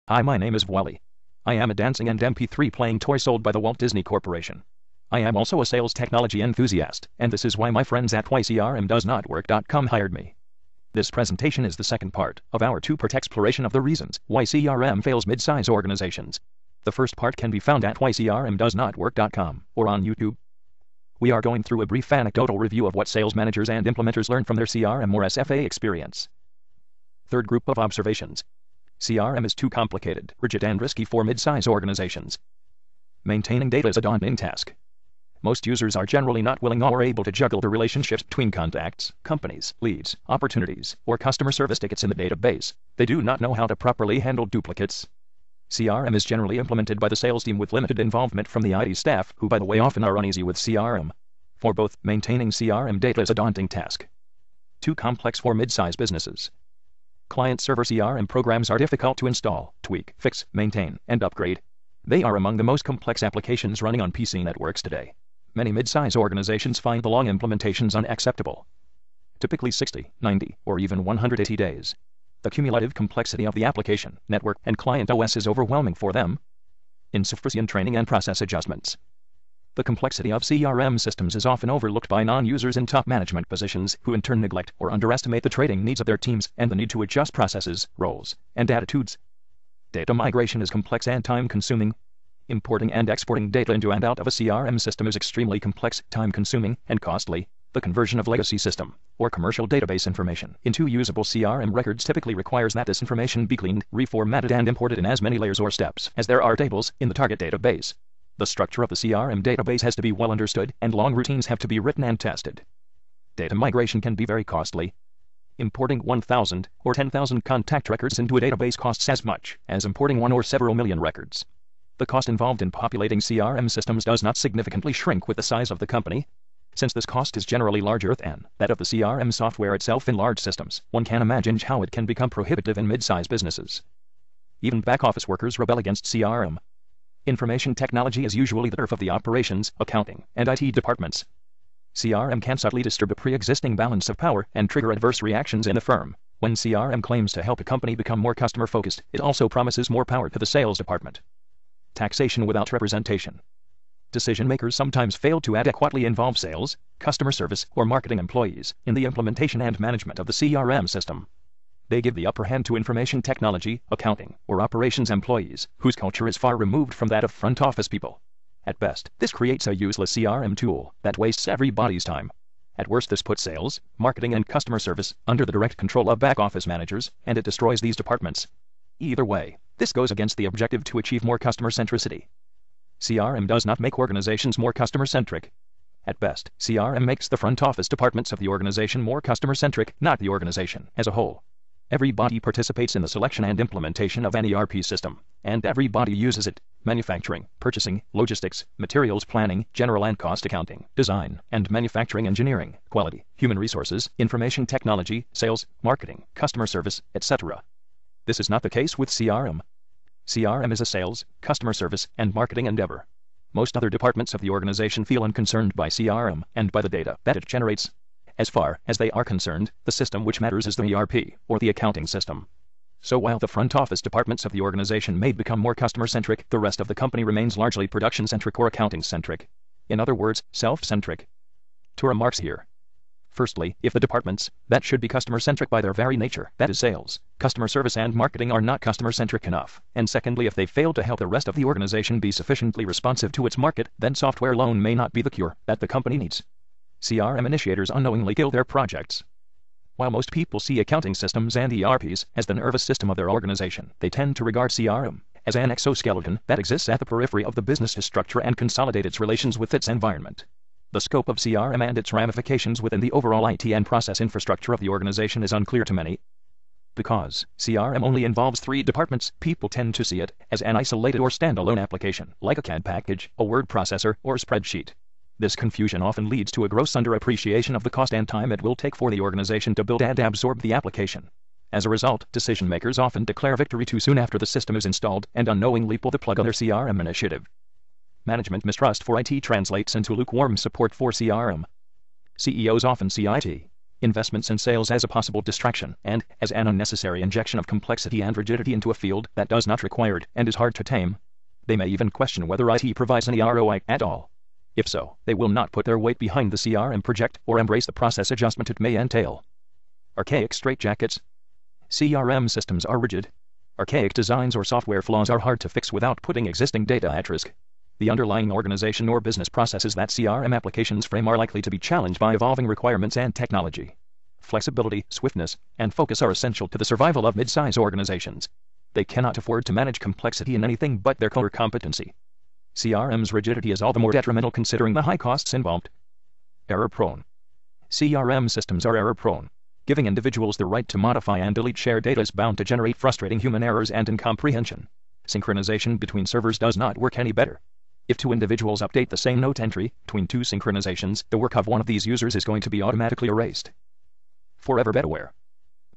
Hi, my name is Wally. I am a dancing and MP3 playing toy sold by the Walt Disney Corporation. I am also a sales technology enthusiast, and this is why my friends at whycrmdoesnotwork.com hired me. This presentation is the second part of our two-part exploration of the reasons why CRM fails mid-size organizations. The first part can be found at whycrmdoesnotwork.com or on YouTube. We are going through a brief anecdotal review of what sales managers and implementers learn from their CRM or SFA experience. Third group of observations. CRM is too complicated, rigid, and risky for mid-size organizations. Maintaining data is a daunting task. Most users are generally not willing or able to juggle the relationships between contacts, companies, leads, opportunities, or customer service tickets in the database. They do not know how to properly handle duplicates. CRM is generally implemented by the sales team with limited involvement from the IT staff, who, by the way, often are uneasy with CRM. For both, maintaining CRM data is a daunting task. Too complex for mid-size businesses. Client-server CRM programs are difficult to install, tweak, fix, maintain, and upgrade. They are among the most complex applications running on PC networks today. Many mid-size organizations find the long implementations unacceptable. Typically 60, 90, or even 180 days. The cumulative complexity of the application, network, and client OS is overwhelming for them. Insufficient training and process adjustments. The complexity of CRM systems is often overlooked by non-users in top management positions, who in turn neglect or underestimate the trading needs of their teams and the need to adjust processes, roles, and attitudes. Data migration is complex and time-consuming. Importing and exporting data into and out of a CRM system is extremely complex, time-consuming, and costly. The conversion of legacy system or commercial database information into usable CRM records typically requires that this information be cleaned, reformatted, and imported in as many layers or steps as there are tables in the target database. The structure of the CRM database has to be well understood, and long routines have to be written and tested. Data migration can be very costly. Importing 1,000 or 10,000 contact records into a database costs as much as importing 1 or several million records. The cost involved in populating CRM systems does not significantly shrink with the size of the company. Since this cost is generally larger than that of the CRM software itself in large systems, one can imagine how it can become prohibitive in mid-size businesses. Even back-office workers rebel against CRM. Information technology is usually the turf of the operations, accounting, and IT departments. CRM can subtly disturb a pre-existing balance of power and trigger adverse reactions in the firm. When CRM claims to help a company become more customer-focused, it also promises more power to the sales department. Taxation without representation. Decision-makers sometimes fail to adequately involve sales, customer service, or marketing employees in the implementation and management of the CRM system. They give the upper hand to information technology, accounting, or operations employees, whose culture is far removed from that of front office people. At best, this creates a useless CRM tool that wastes everybody's time. At worst, this puts sales, marketing, and customer service under the direct control of back office managers, and it destroys these departments. Either way, this goes against the objective to achieve more customer centricity. CRM does not make organizations more customer-centric. At best, CRM makes the front office departments of the organization more customer-centric, not the organization as a whole. Everybody participates in the selection and implementation of an ERP system, and everybody uses it. Manufacturing, purchasing, logistics, materials planning, general and cost accounting, design and manufacturing engineering, quality, human resources, information technology, sales, marketing, customer service, etc. This is not the case with CRM. CRM is a sales, customer service, and marketing endeavor. Most other departments of the organization feel unconcerned by CRM and by the data that it generates. As far as they are concerned, the system which matters is the ERP, or the accounting system. So while the front office departments of the organization may become more customer-centric, the rest of the company remains largely production-centric or accounting-centric. In other words, self-centric. 2 remarks here. Firstly, if the departments that should be customer-centric by their very nature, that is sales, customer service, and marketing, are not customer-centric enough, and secondly, if they fail to help the rest of the organization be sufficiently responsive to its market, then software alone may not be the cure that the company needs. CRM initiators unknowingly kill their projects. While most people see accounting systems and ERPs as the nervous system of their organization, they tend to regard CRM as an exoskeleton that exists at the periphery of the business to structure and consolidate its relations with its environment. The scope of CRM and its ramifications within the overall IT and process infrastructure of the organization is unclear to many. Because CRM only involves 3 departments, people tend to see it as an isolated or standalone application, like a CAD package, a word processor, or spreadsheet. This confusion often leads to a gross underappreciation of the cost and time it will take for the organization to build and absorb the application. As a result, decision-makers often declare victory too soon after the system is installed and unknowingly pull the plug on their CRM initiative. Management mistrust for IT translates into lukewarm support for CRM. CEOs often see IT investments in sales as a possible distraction and as an unnecessary injection of complexity and rigidity into a field that does not require it and is hard to tame. They may even question whether IT provides any ROI at all. If so, they will not put their weight behind the CRM project or embrace the process adjustment it may entail. Archaic straitjackets. CRM systems are rigid. Archaic designs or software flaws are hard to fix without putting existing data at risk. The underlying organization or business processes that CRM applications frame are likely to be challenged by evolving requirements and technology. Flexibility, swiftness, and focus are essential to the survival of mid-size organizations. They cannot afford to manage complexity in anything but their core competency. CRM's rigidity is all the more detrimental considering the high costs involved. Error-prone. CRM systems are error-prone. Giving individuals the right to modify and delete shared data is bound to generate frustrating human errors and incomprehension. Synchronization between servers does not work any better. If two individuals update the same note entry between two synchronizations, the work of one of these users is going to be automatically erased. Forever betaware.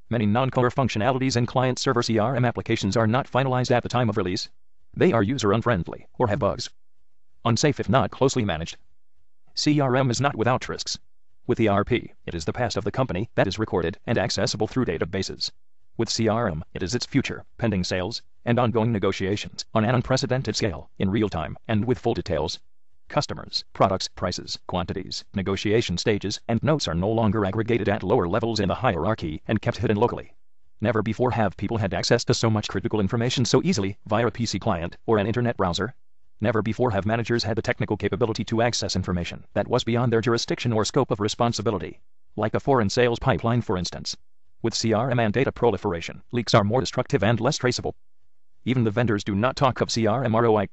Many non-core functionalities in client-server CRM applications are not finalized at the time of release. They are user-unfriendly or have bugs. Unsafe if not closely managed. CRM is not without risks. With ERP, it is the past of the company that is recorded and accessible through databases. With CRM, it is its future, pending sales, and ongoing negotiations on an unprecedented scale, in real time, and with full details. Customers, products, prices, quantities, negotiation stages, and notes are no longer aggregated at lower levels in the hierarchy and kept hidden locally. Never before have people had access to so much critical information so easily via a PC client or an internet browser. Never before have managers had the technical capability to access information that was beyond their jurisdiction or scope of responsibility. Like a foreign sales pipeline, for instance. With CRM and data proliferation, leaks are more destructive and less traceable. Even the vendors do not talk of CRM ROI.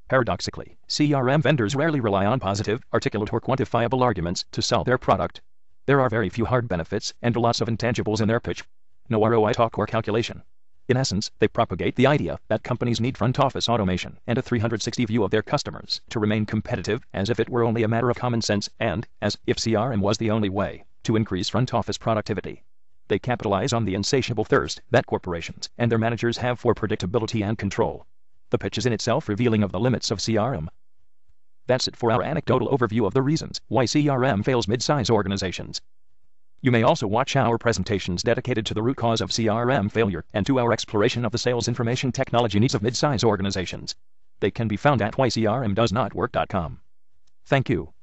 Paradoxically, CRM vendors rarely rely on positive, articulate or quantifiable arguments to sell their product. There are very few hard benefits and lots of intangibles in their pitch. No ROI talk or calculation. In essence, they propagate the idea that companies need front office automation and a 360 view of their customers to remain competitive, as if it were only a matter of common sense and, as if CRM was the only way to increase front office productivity. They capitalize on the insatiable thirst that corporations and their managers have for predictability and control. The pitch is in itself revealing of the limits of CRM. That's it for our anecdotal overview of the reasons why CRM fails mid-size organizations. You may also watch our presentations dedicated to the root cause of CRM failure and to our exploration of the sales information technology needs of mid-size organizations. They can be found at whycrmdoesnotwork.com. Thank you.